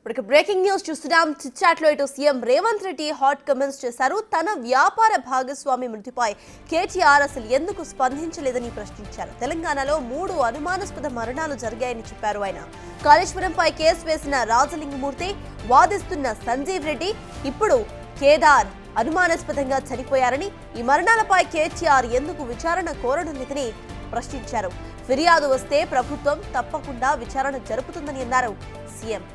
ఇప్పుడు breaking news చూస్తున్నాం. చిట్చాట్లో ఇటు CM Revanth Reddy hot comments చేశారు. తన వ్యాపార భాగస్వామి మృతిపై కేటీఆర్ అసలు ఎందుకు స్పందించలేదని ప్రశ్నించారు. తెలంగాణలో 3 అనుమానాస్పద మరణాలు జరిగాయని చెప్పారు ఆయన. కాళేశ్వరంపై కేసు వేసిన రాజలింగమూర్తి, వాదిస్తున్న సంజీవ్ రెడ్డి, ఇప్పుడు కేదార్ అనుమానాస్పదంగా చనిపోయారని, ఈ మరణాలపై కేటీఆర్ ఎందుకు విచారణ కోరడం లేదని ప్రశ్నించారు. ఫిర్యాదు వస్తే ప్రభుత్వం తప్పకుండా విచారణ జరుపుతుందని అన్నారు సీఎం.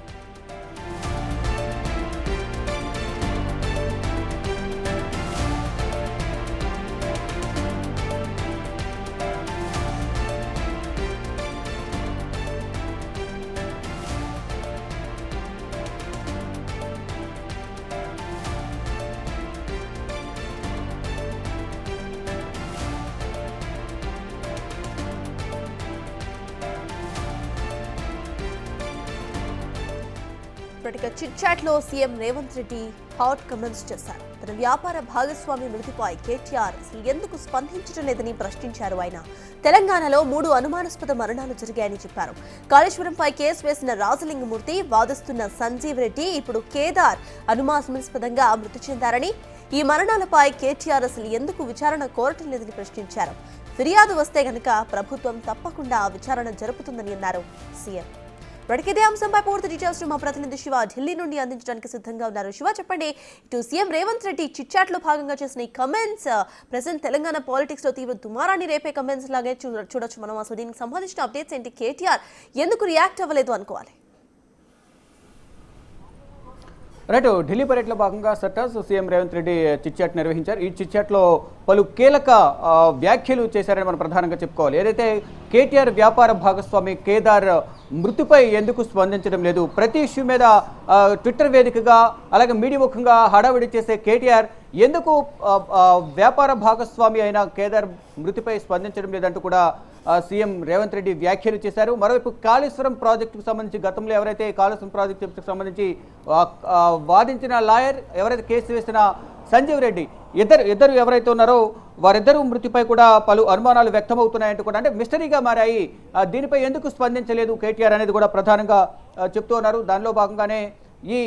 చిట్చాట్లో CM Revanth Reddy hot comments చేశారు. తన వ్యాపార భాగస్వామి మృతిపై కేటీఆర్ అసలు ఎందుకు స్పందించడం లేదని ప్రశ్నించారు ఆయన. తెలంగాణలో 3 అనుమానాస్పద మరణాలు జరిగాయని చెప్పారు. కాళేశ్వరంపై కేసు వేసిన రాజలింగమూర్తి, వాదిస్తున్న సంజీవ్ రెడ్డి, ఇప్పుడు కేదార్ అనుమానాస్పదంగా మృతి చెందారని, ఈ మరణాలపై కేటీఆర్ అసలు ఎందుకు విచారణ కోరటం లేదని ప్రశ్నించారు. ఫిర్యాదు వస్తే గనక ప్రభుత్వం తప్పకుండా విచారణ జరుపుతుందని అన్నారు సీఎం. ఇదే అంశంపై పూర్తి డీటెయిల్స్ మా ప్రతినిధి శివ ఢిల్లీ నుండి అందించడానికి సిద్ధంగా ఉన్నారు. శివ, చెప్పండి, ఇటు సీఎం రేవంత్ రెడ్డి చిట్చాట్లో భాగంగా చేసిన ఈ కమెంట్స్ ప్రెసెంట్ తెలంగాణ పాలిటిక్స్ లో తీవ్ర దుమారాన్ని రేపే కమెంట్స్ లాగే చూడొచ్చు మనం. అసలు దీనికి సంబంధించిన అప్డేట్స్ ఏంటి? కేటీఆర్ ఎందుకు రియాక్ట్ అవ్వలేదు అనుకోవాలి? రైట్, ఢిల్లీ పర్యటనలో భాగంగా సీఎం రేవంత్ రెడ్డి చిట్చాట్ నిర్వహించారు. ఈ చిట్చాట్లో పలు కీలక వ్యాఖ్యలు చేశారని మనం ప్రధానంగా చెప్పుకోవాలి. ఏదైతే కేటీఆర్ వ్యాపార భాగస్వామి కేదార్ మృతిపై ఎందుకు స్పందించడం లేదు, ప్రతి ఇష్యూ మీద ట్విట్టర్ వేదికగా అలాగే మీడియా ముఖంగా హడావిడి చేసే కేటీఆర్ ఎందుకు వ్యాపార భాగస్వామి అయిన కేదార్ మృతిపై స్పందించడం లేదంటూ కూడా సీఎం రేవంత్ రెడ్డి వ్యాఖ్యలు చేశారు. మరోవైపు కాళేశ్వరం ప్రాజెక్టుకు సంబంధించి గతంలో ఎవరైతే కాళేశ్వరం ప్రాజెక్టుకు సంబంధించి వాదించిన లాయర్, ఎవరైతే కేసు వేసిన సంజీవ్ రెడ్డి, ఇద్దరు ఎవరైతే ఉన్నారో వారిద్దరూ మృతిపై కూడా పలు అనుమానాలు వ్యక్తమవుతున్నాయంటూ కూడా, అంటే మిస్టరీగా మారాయి. దీనిపై ఎందుకు స్పందించలేదు కేటీఆర్ అనేది కూడా ప్రధానంగా చెప్తూ ఉన్నారు. దానిలో భాగంగానే ఈ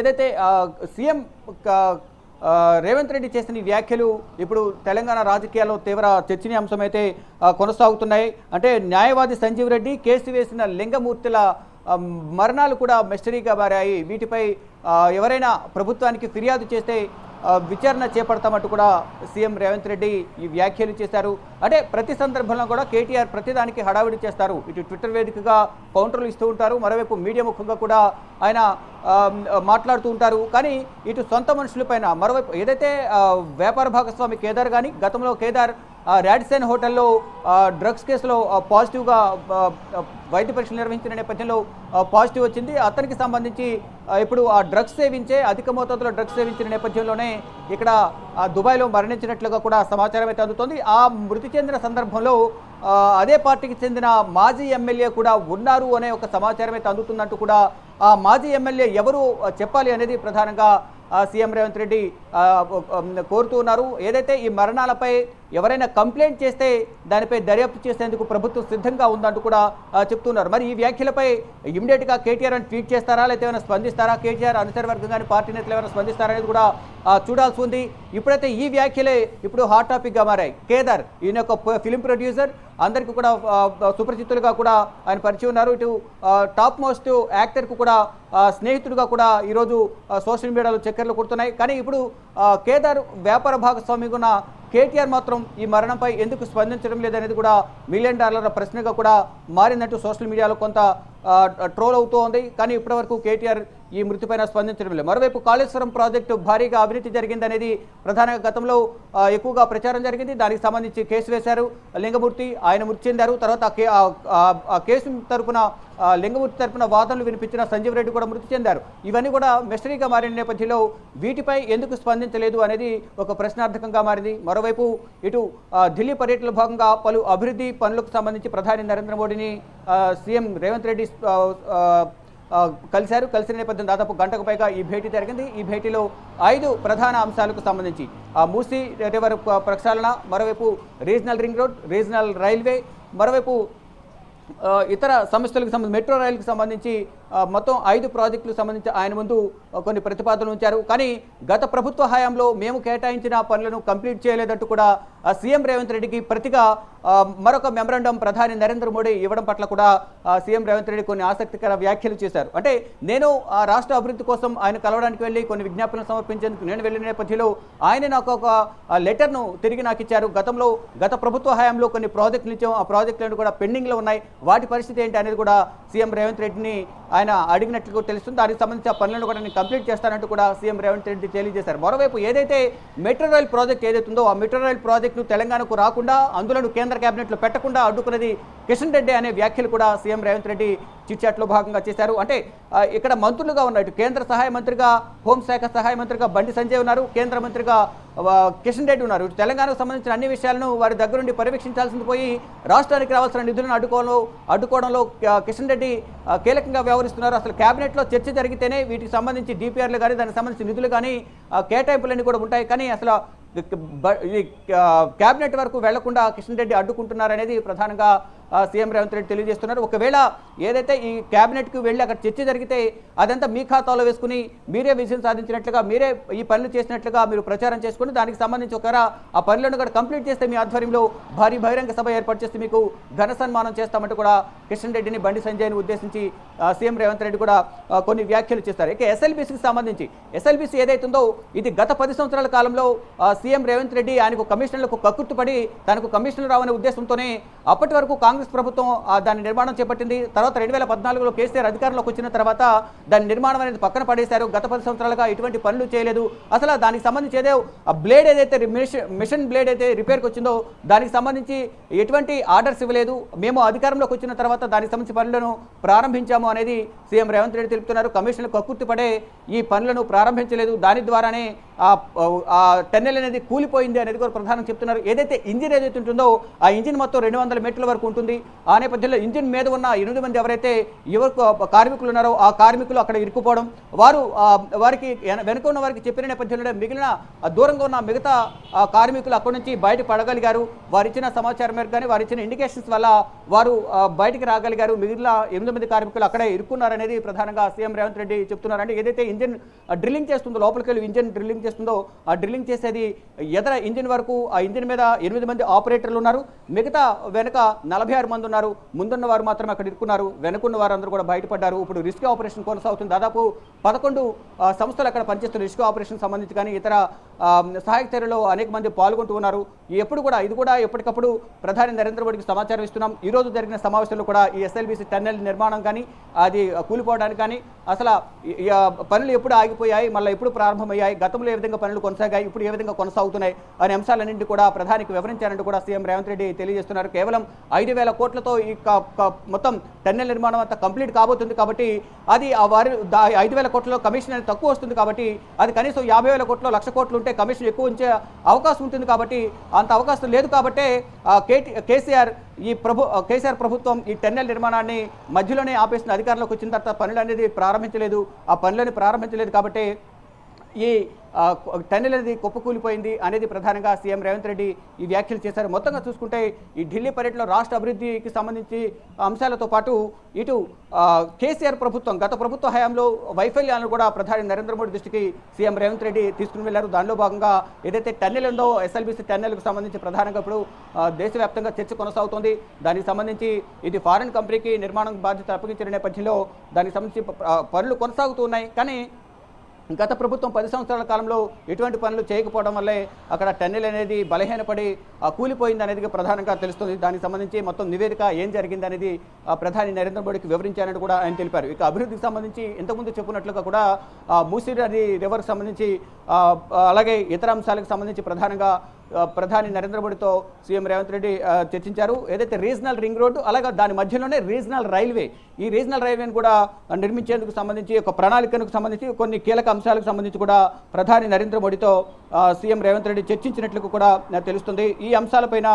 ఏదైతే సీఎం రేవంత్ రెడ్డి చేసిన ఈ వ్యాఖ్యలు ఇప్పుడు తెలంగాణ రాజకీయాల్లో తీవ్ర చర్చనీయాంశం అయితే కొనసాగుతున్నాయి. అంటే న్యాయవాది సంజీవ్ రెడ్డి, కేసు వేసిన లింగమూర్తుల మరణాలు కూడా మిస్టరీగా మారాయి. వీటిపై ఎవరైనా ప్రభుత్వానికి ఫిర్యాదు చేస్తే విచారణ చేపడతామంటూ కూడా సీఎం రేవంత్ రెడ్డి ఈ వ్యాఖ్యలు చేశారు. అంటే ప్రతి సందర్భంలో కూడా కేటీఆర్ ప్రతిదానికి హడావిడి చేస్తారు. ఇటు ట్విట్టర్ వేదికగా కౌంటర్లు ఇస్తూ ఉంటారు, మరోవైపు మీడియా ముఖంగా కూడా ఆయన మాట్లాడుతూ ఉంటారు. కానీ ఇటు సొంత మనుషులపైన, మరోవైపు ఏదైతే వ్యాపార భాగస్వామి కేదార్ కానీ, గతంలో కేదార్ రాడిసన్ హోటల్లో డ్రగ్స్ కేసులో పాజిటివ్గా వైద్య పరీక్షలు నిర్వహించిన నేపథ్యంలో పాజిటివ్ వచ్చింది. అతనికి సంబంధించి ఇప్పుడు ఆ డ్రగ్స్ సేవించే, అధిక మోతాదులో డ్రగ్స్ సేవించిన నేపథ్యంలోనే ఇక్కడ దుబాయ్లో మరణించినట్లుగా కూడా సమాచారం అయితే అందుతోంది. ఆ మృతి చెందిన సందర్భంలో అదే పార్టీకి చెందిన మాజీ ఎమ్మెల్యే కూడా ఉన్నారు అనే ఒక సమాచారం అయితే అందుతుందంటూ కూడా ఆ మాజీ ఎమ్మెల్యే ఎవరు చెప్పాలి అనేది ప్రధానంగా సీఎం రేవంత్ రెడ్డి కోరుతూ ఉన్నారు. ఏదైతే ఈ మరణాలపై ఎవరైనా కంప్లైంట్ చేస్తే దానిపై దర్యాప్తు చేసేందుకు ప్రభుత్వం సిద్ధంగా ఉందంటూ కూడా చెప్తున్నారు. మరి ఈ వ్యాఖ్యలపై ఇమీడియట్గా కేటీఆర్ అని ట్వీట్ చేస్తారా, లేకపోతే ఏమైనా స్పందిస్తారా, కేటీఆర్ అనుచర వర్గం కానీ పార్టీ నేతలు ఏమైనా స్పందిస్తారా అనేది కూడా చూడాల్సి ఉంది. ఇప్పుడైతే ఈ వ్యాఖ్యలే ఇప్పుడు హాట్ టాపిక్గా మారాయి. కేదార్ ఈయన ఒక ఫిలిం ప్రొడ్యూసర్, అందరికీ కూడా సుపరిచితులుగా కూడా ఆయన పరిచయం ఉన్నారు. ఇటు టాప్ మోస్ట్ యాక్టర్కు కూడా స్నేహితుడిగా కూడా ఈరోజు సోషల్ మీడియాలో చక్కర్లు కొడుతున్నాయి. కానీ ఇప్పుడు కేదార్ వ్యాపార భాగస్వామిగా ఉన్న కేటీఆర్ మాత్రం ఈ మరణంపై ఎందుకు స్పందించడం లేదనేది కూడా $1 మిలియన్ ప్రశ్నగా కూడా మారిందంటూ సోషల్ మీడియాలో కొంత ట్రోల్ అవుతూ ఉంది. కానీ ఇప్పటివరకు కేటీఆర్ ఈ మృతిపైన స్పందించడం లేదు. మరోవైపు కాళేశ్వరం ప్రాజెక్టు భారీగా అవినీతి జరిగిందనేది ప్రధానంగా గతంలో ఎక్కువగా ప్రచారం జరిగింది. దానికి సంబంధించి కేసు వేశారు లింగమూర్తి, ఆయన మృతి చెందారు. తర్వాత ఆ కేసు తరపున లింగమూర్తి తరపున వాదనలు వినిపించిన సంజీవ్ రెడ్డి కూడా మృతి చెందారు. ఇవన్నీ కూడా మిస్టరీగా మారిన నేపథ్యంలో వీటిపై ఎందుకు స్పందించలేదు అనేది ఒక ప్రశ్నార్థకంగా మారింది. మరోవైపు ఇటు ఢిల్లీ పర్యటనలో భాగంగా పలు అభివృద్ధి పనులకు సంబంధించి ప్రధాని నరేంద్ర మోడీని సీఎం రేవంత్ రెడ్డి కలిసిన నేపథ్యం దాదాపు గంటకు పైగా ఈ భేటీ జరిగింది. ఈ భేటీలో 5 ప్రధాన అంశాలకు సంబంధించి మూసీ రివర్ ప్రక్షాళన, మరోవైపు regional ring road, regional railway, మరోవైపు ఇతర సమస్యలకు సంబంధించి మెట్రో రైలుకు సంబంధించి మొత్తం 5 ప్రాజెక్టులకు సంబంధించి ఆయన ముందు కొన్ని ప్రతిపాదనలు ఉంచారు. కానీ గత ప్రభుత్వ హయాంలో మేము కేటాయించిన పనులను కంప్లీట్ చేయలేదంటూ కూడా సీఎం రేవంత్ రెడ్డికి ప్రతిగా మరొక మెమరాండం ప్రధాని నరేంద్ర మోడీ ఇవ్వడం పట్ల కూడా సీఎం రేవంత్ రెడ్డి కొన్ని ఆసక్తికర వ్యాఖ్యలు చేశారు. అంటే నేను రాష్ట్ర అభివృద్ధి కోసం ఆయన కలవడానికి వెళ్ళి కొన్ని విజ్ఞాపనలు సమర్పించేందుకు నేను వెళ్ళిన నేపథ్యంలో ఆయన నాకు ఒక లెటర్ను తిరిగి నాకు ఇచ్చారు. గత ప్రభుత్వ హయాంలో కొన్ని ప్రాజెక్టులు ఇచ్చాం, ఆ ప్రాజెక్టులను కూడా పెండింగ్లో ఉన్నాయి, వాటి పరిస్థితి ఏంటి అనేది కూడా సీఎం రేవంత్ రెడ్డిని ఆయన అడిగినట్లు తెలుస్తుంది. దానికి సంబంధించి ఆ పనులను కూడా నేను కంప్లీట్ చేస్తానంటూ కూడా సీఎం రేవంత్ రెడ్డి తెలియజేశారు. మరోవైపు ఏదైతే మెట్రో రైల్ ప్రాజెక్ట్ ఏదైతుందో ఆ మెట్రో రైల్ ప్రాజెక్టును తెలంగాణకు రాకుండా అందులో కేంద్ర కేబినెట్లో పెట్టకుండా అడ్డుకున్నది కిషన్ రెడ్డి అనే వ్యాఖ్యలు కూడా సీఎం రేవంత్ రెడ్డి చిట్చాట్లో భాగంగా చేశారు. అంటే ఇక్కడ మంత్రులుగా ఉన్నట్టు కేంద్ర సహాయ మంత్రిగా హోంశాఖ సహాయ మంత్రిగా బండి సంజయ్ ఉన్నారు, కేంద్ర మంత్రిగా కిషన్ రెడ్డి ఉన్నారు. తెలంగాణకు సంబంధించిన అన్ని విషయాలను వారి దగ్గరుండి పర్యవేక్షించాల్సింది పోయి రాష్ట్రానికి రావాల్సిన నిధులను అడ్డుకోవడంలో కిషన్ రెడ్డి కీలకంగా వ్యవహరిస్తున్నారు. అసలు కేబినెట్లో చర్చ జరిగితేనే వీటికి సంబంధించి డిపిఆర్లు కానీ దానికి సంబంధించిన నిధులు కానీ కేటాయింపులన్నీ కూడా ఉంటాయి. కానీ అసలు కేబినెట్ వరకు వెళ్లకుండా కిషన్ రెడ్డి అడ్డుకుంటున్నారనేది ప్రధానంగా సీఎం రేవంత్ రెడ్డి తెలియజేస్తున్నారు. ఒకవేళ ఏదైతే ఈ కేబినెట్కి వెళ్ళి అక్కడ చర్చ జరిగితే అదంతా మీ ఖాతాలో వేసుకుని మీరే విజయం సాధించినట్లుగా, మీరే ఈ పనులు చేసినట్లుగా మీరు ప్రచారం చేసుకుని దానికి సంబంధించి ఆ పనులను కూడా కంప్లీట్ చేస్తే మీ ఆధ్వర్యంలో భారీ బహిరంగ సభ ఏర్పాటు చేసి మీకు ఘన సన్మానం చేస్తామంటూ కూడా కిషన్ రెడ్డిని బండి సంజయ్ని ఉద్దేశించి సీఎం రేవంత్ రెడ్డి కూడా కొన్ని వ్యాఖ్యలు చేస్తారు. ఇక ఎస్ఎల్బీసీకి సంబంధించి ఎస్ఎల్బీసీ ఏదైతుందో ఇది గత 10 సంవత్సరాల కాలంలో సీఎం రేవంత్ రెడ్డి ఆయనకు కమిషనర్లకు కక్కుర్తుపడి తనకు కమిషనర్ రావనే ఉద్దేశంతోనే అప్పటి వరకు కాంగ్రెస్ ప్రభుత్వం దాని నిర్మాణం చేపట్టింది. తర్వాత 2014లో కేసీఆర్ అధికారంలోకి వచ్చిన తర్వాత దాని నిర్మాణం అనేది పక్కన పడేశారు. గత 10 సంవత్సరాలుగా ఎటువంటి పనులు చేయలేదు. అసలు దానికి సంబంధించి బ్లేడ్ ఏదైతే మిషన్ బ్లేడ్ అయితే రిపేర్కి వచ్చిందో దానికి సంబంధించి ఎటువంటి ఆర్డర్స్ ఇవ్వలేదు. మేము అధికారంలోకి వచ్చిన తర్వాత దానికి సంబంధించి పనులను ప్రారంభించాము అనేది సీఎం రేవంత్ రెడ్డి తెలుపుతున్నారు. కమిషన్లు కక్కుర్తిపడే ఈ పనులను ప్రారంభించలేదు, దాని ద్వారానే ఆ టన్నెల్ అనేది కూలిపోయింది అనేది కూడా ప్రధానంగా చెప్తున్నారు. ఏదైతే ఇంజిన్ ఏదైతే ఉంటుందో ఆ ఇంజిన్ మొత్తం 200 మీటర్ల వరకు ఉంటుంది. ఆ నేపథ్యంలో ఇంజిన్ మీద ఉన్న 8 మంది ఎవరైతే కార్మికులు ఉన్నారో ఆ కార్మికులు అక్కడ ఇరుక్కుపోవడం, వారికి వెనుక ఉన్న వారికి చెప్పిన నేపథ్యంలో మిగిలిన దూరంగా ఉన్న మిగతా కార్మికులు అక్కడి నుంచి బయట పడగలిగారు. వారు ఇచ్చిన సమాచారం మేరకు కానీ వారు ఇచ్చిన ఇండికేషన్స్ వల్ల వారు బయటికి రాగలిగారు. మిగిలిన 8 మంది కార్మికులు అక్కడే ఇరుక్కున్నారనేది ప్రధానంగా సీఎం రేవంత్ రెడ్డి చెప్తున్నారంటే ఏదైతే ఇంజిన్ డ్రిల్లింగ్ చేస్తుందో లోపలికి వెళ్ళి ఇంజిన్ డ్రిల్లింగ్ చేస్తుందో ఆ డ్రిల్లింగ్ చేసేది ఎదర ఇంజిన్ వరకు ఆ ఇంజిన్ మీద 8 మంది ఆపరేటర్లు ఉన్నారు, మిగతా వెనక 46 మంది ఉన్నారు. ముందున్న వారు మాత్రమే అక్కడ ఇరుక్కున్నారు, వెనుకున్న వారందరూ కూడా బయటపడ్డారు. ఇప్పుడు రిస్క్ ఆపరేషన్ కొనసాగుతుంది. దాదాపు 11 సంస్థలు అక్కడ పనిచేస్తున్న రిస్క్ ఆపరేషన్ సంబంధించి కానీ ఇతర సహాయక చర్యలో అనేక మంది పాల్గొంటూ ఉన్నారు. ఇది కూడా ఎప్పటికప్పుడు ప్రధాని నరేంద్ర మోడీకి సమాచారం ఇస్తున్నాం. ఈ రోజు జరిగిన సమావేశంలో కూడా ఈ ఎస్ఎల్బీసీ టన్నెల్ నిర్మాణం కానీ అది కూలిపోవడానికి కానీ అసలు పనులు ఎప్పుడు ఆగిపోయాయి, మళ్ళీ ఎప్పుడు ప్రారంభమయ్యాయి, గతంలో ఏ విధంగా పనులు కొనసాగాయి, ఇప్పుడు ఏ విధంగా కొనసాగుతున్నాయి అనే అంశాలన్నింటి కూడా ప్రధానికి వివరించారంటూ కూడా సీఎం రేవంత్ రెడ్డి తెలియజేస్తున్నారు. కేవలం 5,000 కోట్లతో ఈ మొత్తం టన్నెల్ నిర్మాణం అంతా కంప్లీట్ కాబోతుంది. కాబట్టి అది వారి 5,000 కోట్లలో కమిషన్ అనేది తక్కువ వస్తుంది. కాబట్టి అది కనీసం 50,000 కోట్లు 1,00,000 కోట్లు ఉంటే కమిషన్ ఎక్కువ ఉంచే అవకాశం ఉంటుంది. కాబట్టి అంత అవకాశం లేదు. కాబట్టి కేసీఆర్ ప్రభుత్వం ఈ టన్నెల్ నిర్మాణాన్ని మధ్యలోనే ఆపేసిన అధికారంలోకి వచ్చిన తర్వాత పనులు అనేది ప్రారంభించలేదు. ఆ పనులని ప్రారంభించలేదు కాబట్టి ఈ టన్నెల్ అనేది కుప్పకూలిపోయింది అనేది ప్రధానంగా సీఎం రేవంత్ రెడ్డి ఈ వ్యాఖ్యలు చేశారు. మొత్తంగా చూసుకుంటే ఈ ఢిల్లీ పర్యటనలో రాష్ట్ర అభివృద్ధికి సంబంధించి అంశాలతో పాటు ఇటు కేసీఆర్ ప్రభుత్వం గత ప్రభుత్వ హయాంలో వైఫల్యాలను కూడా ప్రధాని నరేంద్ర మోడీ దృష్టికి సీఎం రేవంత్ రెడ్డి తీసుకుని వెళ్లారు. దానిలో భాగంగా ఏదైతే టన్నెల్ ఉందో ఎస్ఎల్బీసీ టన్నెల్కు సంబంధించి ప్రధానంగా ఇప్పుడు దేశవ్యాప్తంగా చర్చ కొనసాగుతోంది. దానికి సంబంధించి ఇది ఫారిన్ కంపెనీకి నిర్మాణం బాధ్యత అప్పగించిన నేపథ్యంలో దానికి సంబంధించి పనులు కొనసాగుతూ ఉన్నాయి. కానీ గత ప్రభుత్వం 10 సంవత్సరాల కాలంలో ఎటువంటి పనులు చేయకపోవడం వల్లే అక్కడ టన్నెల్ అనేది బలహీనపడి కూలిపోయింది అనేది ప్రధానంగా తెలుస్తుంది. దానికి సంబంధించి మొత్తం నివేదిక ఏం జరిగింది అనేది ప్రధాని నరేంద్ర మోడీకి వివరించారని కూడా ఆయన తెలిపారు. ఇక అభివృద్ధికి సంబంధించి ఇంతకుముందు చెప్పినట్లుగా కూడా మూసీ నది రివర్కి సంబంధించి అలాగే ఇతర అంశాలకు సంబంధించి ప్రధానంగా ప్రధాని నరేంద్ర మోడీతో సీఎం రేవంత్ రెడ్డి చర్చించారు. ఏదైతే రీజనల్ రింగ్ రోడ్డు అలాగే దాని మధ్యలోనే రీజనల్ రైల్వే, ఈ రీజనల్ రైల్వేని కూడా నిర్మించేందుకు సంబంధించి ఒక ప్రణాళికకు సంబంధించి కొన్ని కీలక అంశాలకు సంబంధించి కూడా ప్రధాని నరేంద్ర మోడీతో సీఎం రేవంత్ రెడ్డి చర్చించినట్లు కూడా తెలుస్తుంది. ఈ అంశాలపైన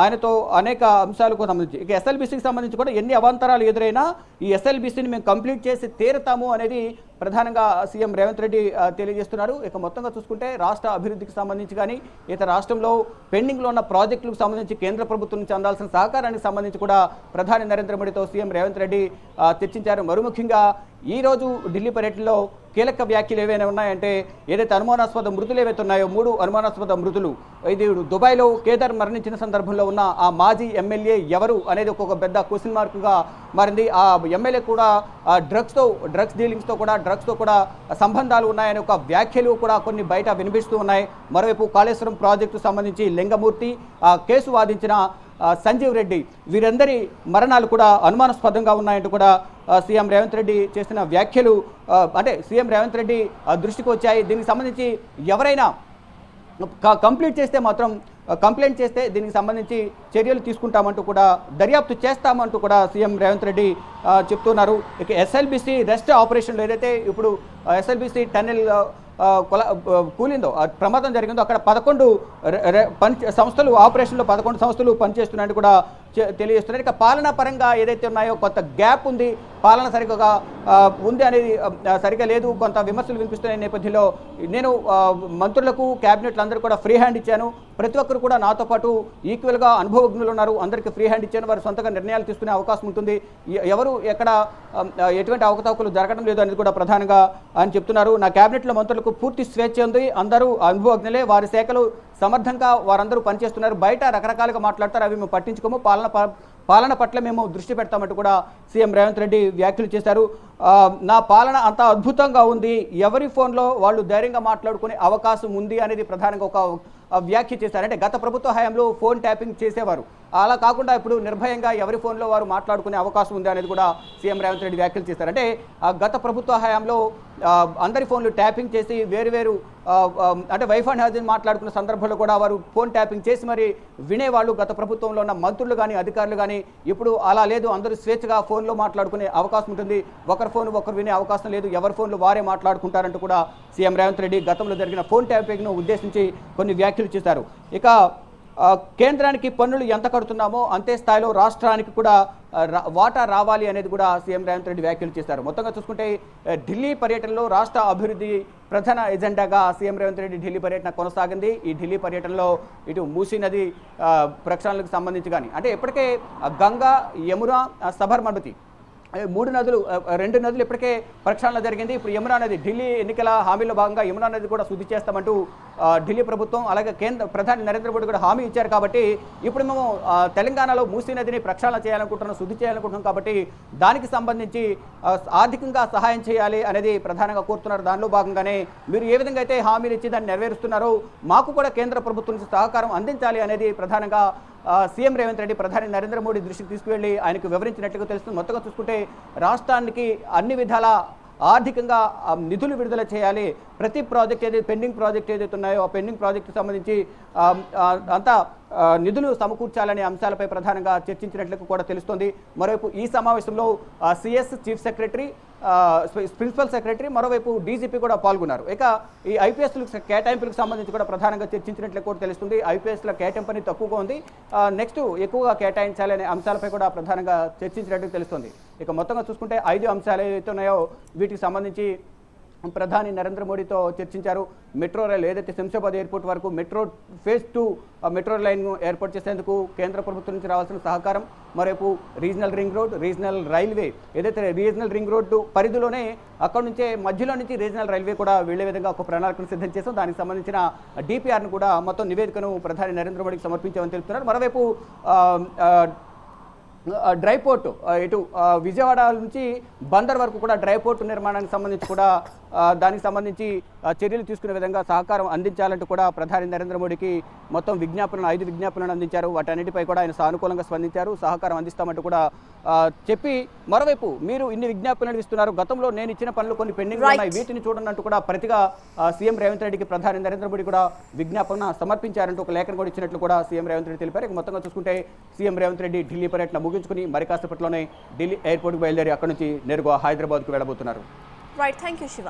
ఆయనతో అనేక అంశాలకు సంబంధించి ఇక ఎస్ఎల్బీసీకి సంబంధించి కూడా ఎన్ని అవాంతరాలు ఎదురైనా ఈ ఎస్ఎల్బీసీని మేము కంప్లీట్ చేసి తీరుతాము అనేది ప్రధానంగా సీఎం రేవంత్ రెడ్డి తెలియజేస్తున్నారు. ఇక మొత్తంగా చూసుకుంటే రాష్ట్ర అభివృద్ధికి సంబంధించి కానీ ఇతర రాష్ట్రంలో పెండింగ్లో ఉన్న ప్రాజెక్టులకు సంబంధించి కేంద్ర ప్రభుత్వం నుంచి అందాల్సిన సహకారానికి సంబంధించి కూడా ప్రధాని నరేంద్ర మోడీతో సీఎం రేవంత్ రెడ్డి చర్చించారు. మరో ముఖ్యంగా ఈరోజు ఢిల్లీ పర్యటనలో కీలక వ్యాఖ్యలు ఏవైనా ఉన్నాయంటే ఏదైతే అనుమానాస్పద మృతులు ఏవైతే ఉన్నాయో 3 అనుమానాస్పద మృతులు ఇది దుబాయ్లో కేదార్ మరణించిన సందర్భంలో ఉన్న ఆ మాజీ ఎమ్మెల్యే ఎవరు అనేది ఒక పెద్ద క్వశ్చన్ మార్క్గా మారింది. ఆ ఎమ్మెల్యే కూడా డ్రగ్స్తో కూడా సంబంధాలు ఉన్నాయని ఒక వ్యాఖ్యలు కూడా కొన్ని బయట వినిపిస్తూ ఉన్నాయి. మరోవైపు కాళేశ్వరం ప్రాజెక్టు సంబంధించి లింగమూర్తి కేసు వాదించిన సంజీవ్ రెడ్డి వీరందరి మరణాలు కూడా అనుమానాస్పదంగా ఉన్నాయంటూ కూడా సీఎం రేవంత్ రెడ్డి చేసిన వ్యాఖ్యలు అంటే సీఎం రేవంత్ రెడ్డి దృష్టికి వచ్చాయి. దీనికి సంబంధించి ఎవరైనా కంప్లైంట్ చేస్తే దీనికి సంబంధించి చర్యలు తీసుకుంటామంటూ కూడా దర్యాప్తు చేస్తామంటూ కూడా సీఎం రేవంత్ రెడ్డి చెప్తున్నారు. ఇక ఎస్ఎల్బీసీ రెస్ట్ ఆపరేషన్లు ఏదైతే ఇప్పుడు ఎస్ఎల్బీసీ టన్నెల్ కూలిందో ప్రమాదం జరిగిందో అక్కడ 11 సంస్థలు ఆపరేషన్లో 11 సంస్థలు పనిచేస్తున్నాయని కూడా తెలియజేస్తున్నారు. ఇక పాలనా పరంగా ఏదైతే ఉన్నాయో కొంత గ్యాప్ ఉంది, పాలన సరిగ్గా ఉంది అనేది సరిగా లేదు, కొంత విమర్శలు వినిపిస్తున్న నేపథ్యంలో నేను మంత్రులకు క్యాబినెట్లు అందరూ కూడా ఫ్రీ హ్యాండ్ ఇచ్చాను. ప్రతి ఒక్కరు కూడా నాతో పాటు ఈక్వల్గా అనుభవజ్ఞులు ఉన్నారు, అందరికీ ఫ్రీ హ్యాండ్ ఇచ్చాను, వారు సొంతంగా నిర్ణయాలు తీసుకునే అవకాశం ఉంటుంది, ఎవరు ఎక్కడ ఎటువంటి అవకతవకలు జరగడం లేదు అనేది కూడా ప్రధానంగా ఆయన చెప్తున్నారు. నా క్యాబినెట్లో మంత్రులకు పూర్తి స్వేచ్ఛ ఉంది, అందరూ అనుభవజ్ఞులే, వారి శాఖలు సమర్థంగా వారందరూ పనిచేస్తున్నారు, బయట రకరకాలుగా మాట్లాడతారు, అవి మేము పట్టించుకోము, పాలన పట్ల మేము దృష్టి పెడతామంటూ కూడా సీఎం రేవంత్ రెడ్డి వ్యాఖ్యలు చేశారు. నా పాలన అంత అద్భుతంగా ఉంది, ఎవరి ఫోన్లో వాళ్ళు ధైర్యంగా మాట్లాడుకునే అవకాశం ఉంది అనేది ప్రధానంగా ఒక వ్యాఖ్య చేశారు. అంటే గత ప్రభుత్వ హయాంలో ఫోన్ ట్యాపింగ్ చేసేవారు, అలా కాకుండా ఇప్పుడు నిర్భయంగా ఎవరి ఫోన్లో వారు మాట్లాడుకునే అవకాశం ఉంది అనేది కూడా సీఎం రేవంత్ రెడ్డి వ్యాఖ్యలు చేశారు. అంటే గత ప్రభుత్వ హయాంలో అందరి ఫోన్లు ట్యాపింగ్ చేసి వేరు అంటే వైఫ్ అండ్ హస్బెండ్ మాట్లాడుకున్న సందర్భంలో కూడా వారు ఫోన్ ట్యాపింగ్ చేసి మరి వినేవాళ్ళు గత ప్రభుత్వంలో ఉన్న మంత్రులు కానీ అధికారులు కానీ. ఇప్పుడు అలా లేదు, అందరూ స్వేచ్ఛగా ఫోన్లో మాట్లాడుకునే అవకాశం ఉంటుంది, ఒకరి ఫోన్ ఒకరు వినే అవకాశం లేదు, ఎవరి ఫోన్లు వారే మాట్లాడుకుంటారంటూ కూడా సీఎం రేవంత్ రెడ్డి గతంలో జరిగిన ఫోన్ ట్యాపింగ్ను ఉద్దేశించి కొన్ని వ్యాఖ్యలు చేశారు. ఇక కేంద్రానికి పన్నులు ఎంత కడుతున్నామో అంతే స్థాయిలో రాష్ట్రానికి కూడా వాటా రావాలి అనేది కూడా సీఎం రేవంత్ రెడ్డి వ్యాఖ్యలు చేశారు. మొత్తంగా చూసుకుంటే ఢిల్లీ పర్యటనలో రాష్ట్ర అభివృద్ధి ప్రధాన ఎజెండాగా సీఎం రేవంత్ రెడ్డి ఢిల్లీ పర్యటన కొనసాగింది. ఈ ఢిల్లీ పర్యటనలో ఇటు మూసీ నది ప్రక్షాళనకు సంబంధించి కానీ అంటే ఇప్పటికే గంగా, యమున, సబర్మతి 2 నదులు ఇప్పటికే ప్రక్షాళన జరిగింది. ఇప్పుడు యమునా నది ఢిల్లీ ఎన్నికల హామీలో భాగంగా యమునా నది కూడా శుద్ధి చేస్తామంటూ ఢిల్లీ ప్రభుత్వం అలాగే ప్రధాని నరేంద్ర మోడీ కూడా హామీ ఇచ్చారు. కాబట్టి ఇప్పుడు మేము తెలంగాణలో మూసీ నదిని ప్రక్షాళన చేయాలనుకుంటున్నాం, శుద్ధి చేయాలనుకుంటున్నాం. కాబట్టి దానికి సంబంధించి ఆర్థికంగా సహాయం చేయాలి అనేది ప్రధానంగా కోరుతున్నారు. దానిలో భాగంగానే మీరు ఏ విధంగా అయితే హామీలు ఇచ్చి దాన్ని నెరవేరుస్తున్నారో మాకు కూడా కేంద్ర ప్రభుత్వం నుంచి సహకారం అందించాలి అనేది ప్రధానంగా సీఎం రేవంత్ రెడ్డి ప్రధాని నరేంద్ర మోడీ దృష్టికి తీసుకువెళ్ళి ఆయనకు వివరించినట్లుగా తెలుస్తుంది. మొత్తంగా చూసుకుంటే రాష్ట్రానికి అన్ని విధాల ఆర్థికంగా నిధులు విడుదల చేయాలి, ప్రతి ప్రాజెక్ట్ ఏదైతే పెండింగ్ ప్రాజెక్ట్ ఏదైతే ఉన్నాయో ఆ పెండింగ్ ప్రాజెక్టు సంబంధించి అంతా నిధులు సమకూర్చాలనే అంశాలపై ప్రధానంగా చర్చించినట్లు కూడా తెలుస్తోంది. మరోవైపు ఈ సమావేశంలో CS chief secretary, principal secretary, మరోవైపు డీజీపీ కూడా పాల్గొన్నారు. ఇక ఈ ఐపీఎస్ల కేటాయింపులకు సంబంధించి కూడా ప్రధానంగా చర్చించినట్లు కూడా తెలుస్తుంది. ఐపీఎస్ల కేటాయింపు అనేది తక్కువగా ఉంది, నెక్స్ట్ ఎక్కువగా కేటాయించాలనే అంశాలపై కూడా ప్రధానంగా చర్చించినట్టు తెలుస్తుంది. ఇక మొత్తంగా చూసుకుంటే 5 అంశాలు ఏవైతే ఉన్నాయో వీటికి సంబంధించి ప్రధాని నరేంద్ర మోడీతో చర్చించారు. మెట్రో రైలు ఏదైతే శంషాబాద్ ఎయిర్పోర్ట్ వరకు ఫేజ్ 2 మెట్రో లైన్ను ఏర్పాటు చేసేందుకు కేంద్ర ప్రభుత్వం నుంచి రావాల్సిన సహకారం, మరోవైపు regional ring road, regional railway ఏదైతే రీజనల్ రింగ్ రోడ్డు పరిధిలోనే అక్కడ నుంచే మధ్యలో నుంచి రీజనల్ రైల్వే కూడా వెళ్లే విధంగా ఒక ప్రణాళికను సిద్ధం చేసాం. దానికి సంబంధించిన డిపిఆర్ను కూడా మొత్తం నివేదికను ప్రధాని నరేంద్ర మోడీకి సమర్పించామని తెలుపుతున్నారు. మరోవైపు డ్రై పోర్టు ఇటు విజయవాడ నుంచి బందర్ వరకు కూడా డ్రై పోర్టు నిర్మాణానికి సంబంధించి కూడా దానికి సంబంధించి చర్యలు తీసుకునే విధంగా సహకారం అందించాలంటూ కూడా ప్రధాని నరేంద్ర మోడీకి మొత్తం 5 విజ్ఞాపనలను అందించారు. వాటన్నిటిపై కూడా ఆయన సానుకూలంగా స్పందించారు, సహకారం అందిస్తామంటూ కూడా చెప్పి మరోవైపు మీరు ఇన్ని విజ్ఞాపనలు ఇస్తున్నారు, గతంలో నేను ఇచ్చిన పనులు కొన్ని పెండింగ్ ఉన్నాయి, వీటిని చూడనంటూ కూడా ప్రతిగా సీఎం రేవంత్ రెడ్డికి ప్రధాని నరేంద్ర మోడీ కూడా విజ్ఞాపన సమర్పించారంటూ ఒక లేఖను కూడా ఇచ్చినట్లు కూడా సీఎం రేవంత్ రెడ్డి తెలిపారు. ఇక మొత్తంగా చూసుకుంటే సీఎం రేవంత్ రెడ్డి ఢిల్లీ పర్యటన ముగించుకుని మరి కాసేపట్లోనే ఢిల్లీ ఎయిర్పోర్ట్కి బయలుదేరి అక్కడి నుంచి నేరుగా హైదరాబాద్కు వెళ్ళబోతున్నారు. Right, thank you Shiva.